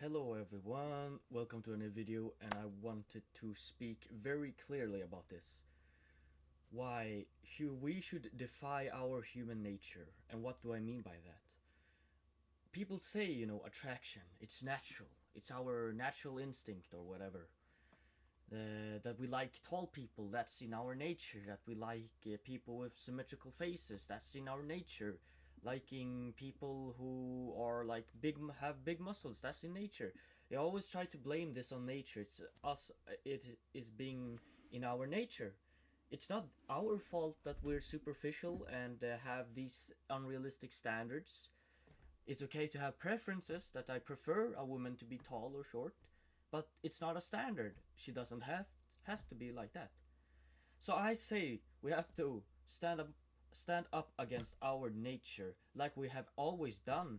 Hello everyone, welcome to a new video, and I wanted to speak very clearly about this. Why we should defy our human nature, and what do I mean by that? People say, attraction, it's natural, it's our natural instinct or whatever. That we like tall people, that's in our nature. That we like people with symmetrical faces, that's in our nature. Liking people who are like have big muscles, that's in nature. They always try to blame this on nature. It's us. It is being in our nature. It's not our fault that we're superficial and have these unrealistic standards. It's okay to have preferences that I prefer a woman to be tall or short, but it's not a standard. She doesn't have has to be like that. So I say we have to stand up against our nature like we have always done.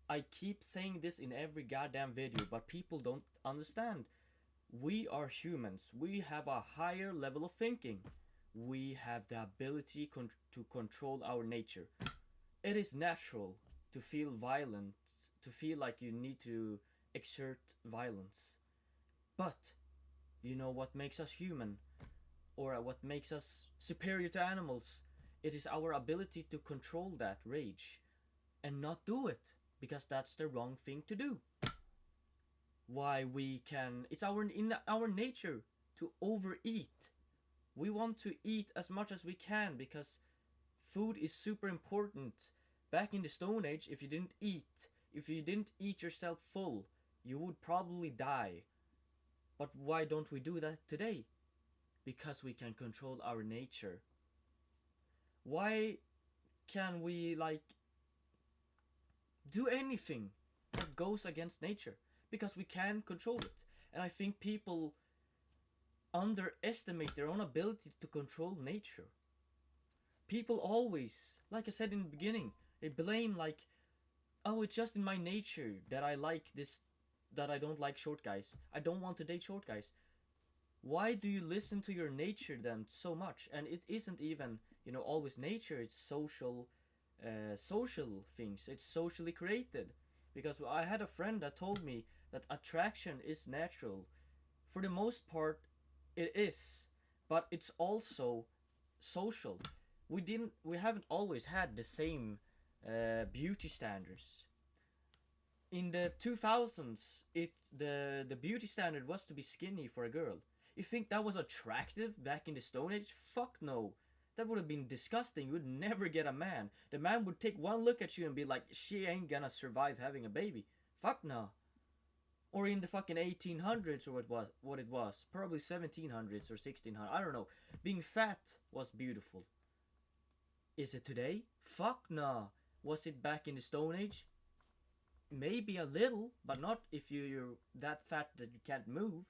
I keep saying this in every goddamn video, but people don't understand. We are humans. We have a higher level of thinking. We have the ability to control our nature. It is natural to feel violent, to feel like you need to exert violence. But you know what makes us human, or what makes us superior to animals? It is our ability to control that rage and not do it, because that's the wrong thing to do. Why we can, it's in our nature to overeat. We want to eat as much as we can because food is super important. Back in the Stone Age, if you didn't eat yourself full, you would probably die. But why don't we do that today? Because we can control our nature. Why can we do anything that goes against nature? Because we can control it. And I think people underestimate their own ability to control nature. People always, like I said in the beginning, they blame oh, it's just in my nature that I like this, that I don't like short guys. I don't want to date short guys. Why do you listen to your nature then so much? And it isn't even, always nature. It's social things. It's socially created. Because I had a friend that told me that attraction is natural. For the most part, it is, but it's also social. We haven't always had the same beauty standards. In the 2000s, the beauty standard was to be skinny for a girl. You think that was attractive back in the Stone Age? Fuck no. That would have been disgusting. You would never get a man. The man would take one look at you and be like, she ain't gonna survive having a baby. Fuck no. Or in the fucking 1800s, or what it was. Probably 1700s or 1600s. I don't know. Being fat was beautiful. Is it today? Fuck no. Was it back in the Stone Age? Maybe a little, but not if you're that fat that you can't move.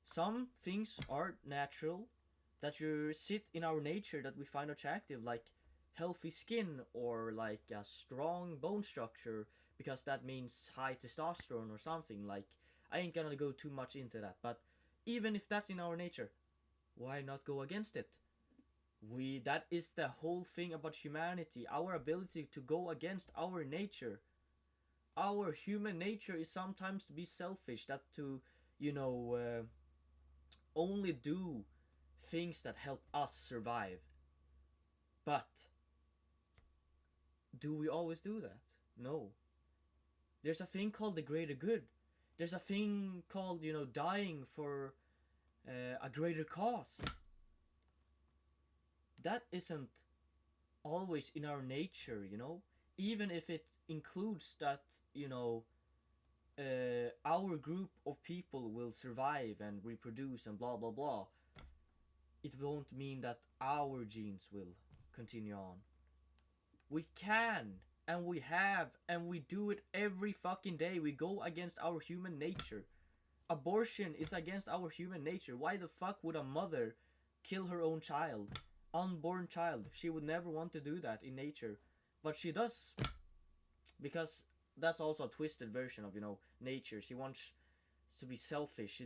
Some things are natural, that you sit in our nature that we find attractive, like healthy skin or like a strong bone structure, because that means high testosterone or something. Like, I ain't gonna go too much into that, but even if that's in our nature, why not go against it? That is the whole thing about humanity, our ability to go against our nature. Our human nature is sometimes to be selfish, that to, only do things that help us survive. But do we always do that? No. There's a thing called the greater good. There's a thing called, dying for a greater cause. That isn't always in our nature. Even if it includes that, our group of people will survive and reproduce and blah blah blah, it won't mean that our genes will continue on. We can, and we have, and we do it every fucking day. We go against our human nature. Abortion is against our human nature. Why the fuck would a mother kill her own child? Unborn child. She would never want to do that in nature. But she does. Because that's also a twisted version of, nature. She wants to be selfish.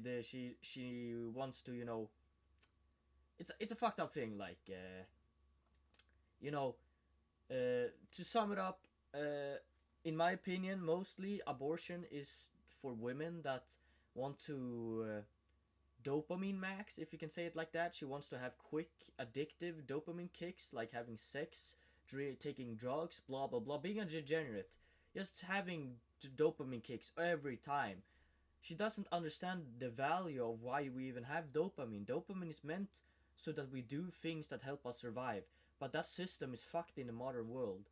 She wants to, it's a fucked up thing. Like, to sum it up, in my opinion, mostly abortion is for women that want to dopamine max, if you can say it like that. She wants to have quick, addictive dopamine kicks, like having sex, taking drugs, blah blah blah, being a degenerate, just having dopamine kicks every time. She doesn't understand the value of why we even have dopamine. Dopamine is meant so that we do things that help us survive, but that system is fucked in the modern world.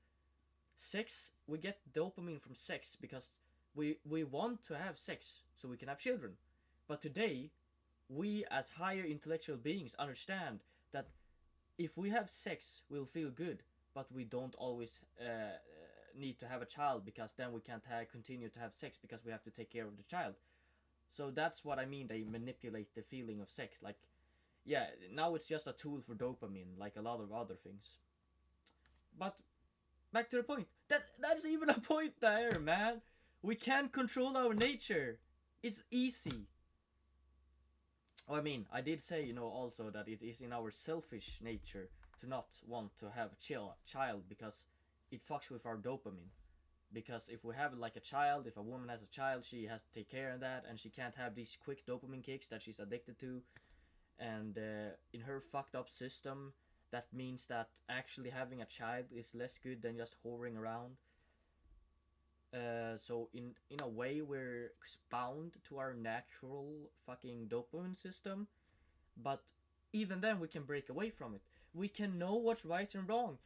Sex, we get dopamine from sex because we want to have sex so we can have children. But today, we as higher intellectual beings understand that if we have sex, we'll feel good, but we don't always need to have a child, because then we can't continue to have sex because we have to take care of the child. So that's what I mean. They manipulate the feeling of sex. Like, yeah, now it's just a tool for dopamine, like a lot of other things. But back to the point. That's even a point there, man. We can't control our nature. It's easy. I mean, I did say, also that it is in our selfish nature to not want to have a child, because it fucks with our dopamine. Because if we have like a child, if a woman has a child, she has to take care of that, and she can't have these quick dopamine kicks that she's addicted to. And in her fucked up system, that means that actually having a child is less good than just whoring around. So in a way, we're bound to our natural fucking dopamine system, but even then we can break away from it. We can know what's right and wrong.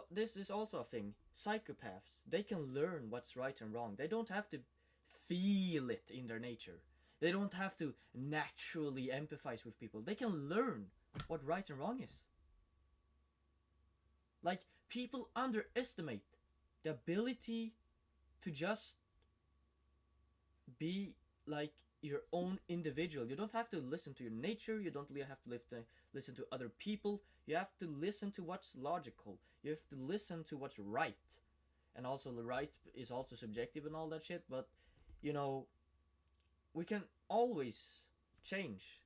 This is also a thing. Psychopaths, they can learn what's right and wrong. They don't have to feel it in their nature. They don't have to naturally empathize with people. They can learn what right and wrong is. Like, people underestimate the ability to just be like your own individual. You don't have to listen to your nature. You don't have to listen to other people. You have to listen to what's logical. You have to listen to what's right. And also, the right is also subjective and all that shit. But, we can always change.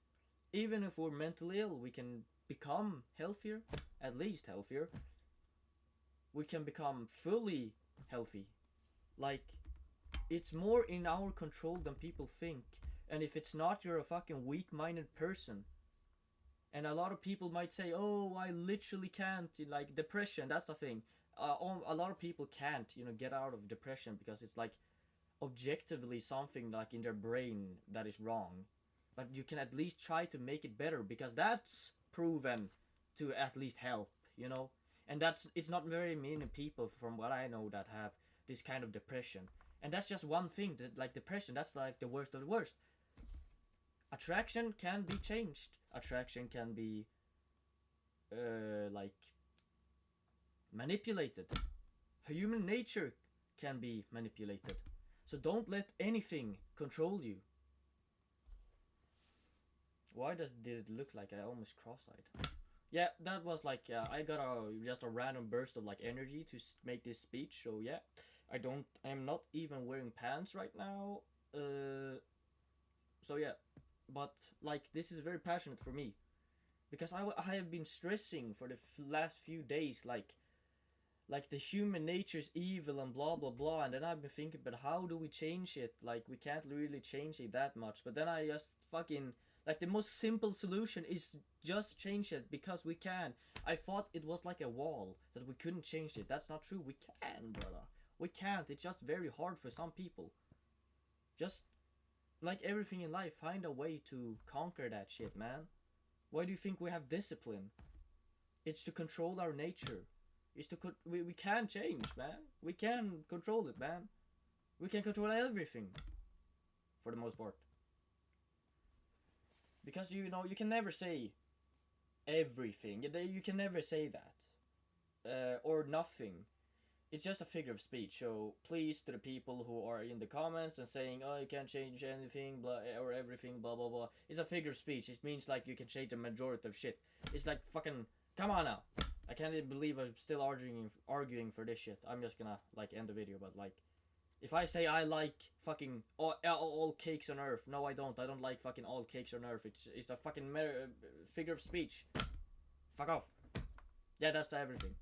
Even if we're mentally ill, we can become healthier, at least healthier. We can become fully healthy. Like, it's more in our control than people think. And if it's not, you're a fucking weak-minded person. And a lot of people might say, oh, I literally can't, like, depression, that's the thing. A lot of people can't, get out of depression because it's like objectively something like in their brain that is wrong. But you can at least try to make it better, because that's proven to at least help, And it's not very many people, from what I know, that have this kind of depression. And that's just one thing, that like depression, that's like the worst of the worst. Attraction can be changed. Attraction can be like manipulated. Human nature can be manipulated. So don't let anything control you. Why did it look like I almost cross-eyed? Yeah, that was like, I got just a random burst of like energy to make this speech. So yeah, I'm not even wearing pants right now. So yeah, but like, this is very passionate for me, because I have been stressing for the last few days, like the human nature is evil and blah blah blah, and then I've been thinking, but how do we change it? Like, we can't really change it that much. But then I just fucking, like, the most simple solution is just change it, because we can. I thought it was like a wall, that we couldn't change it. That's not true. We can, brother. We can't. It's just very hard for some people. Just like everything in life, find a way to conquer that shit, man. Why do you think we have discipline? It's to control our nature. It's to we can change, man. We can control it, man. We can control everything, for the most part. Because you can never say everything. You can never say that, or nothing. It's just a figure of speech. So please, to the people who are in the comments and saying, oh, you can't change anything, blah, or everything, blah blah blah, it's a figure of speech. It means like you can change the majority of shit. It's like, fucking, come on now. I can't even believe I'm still arguing for this shit. I'm just gonna like end the video. But like, if I say I like fucking all cakes on earth, no, I don't. I don't like fucking all cakes on earth. It's a fucking figure of speech. Fuck off. Yeah, that's everything.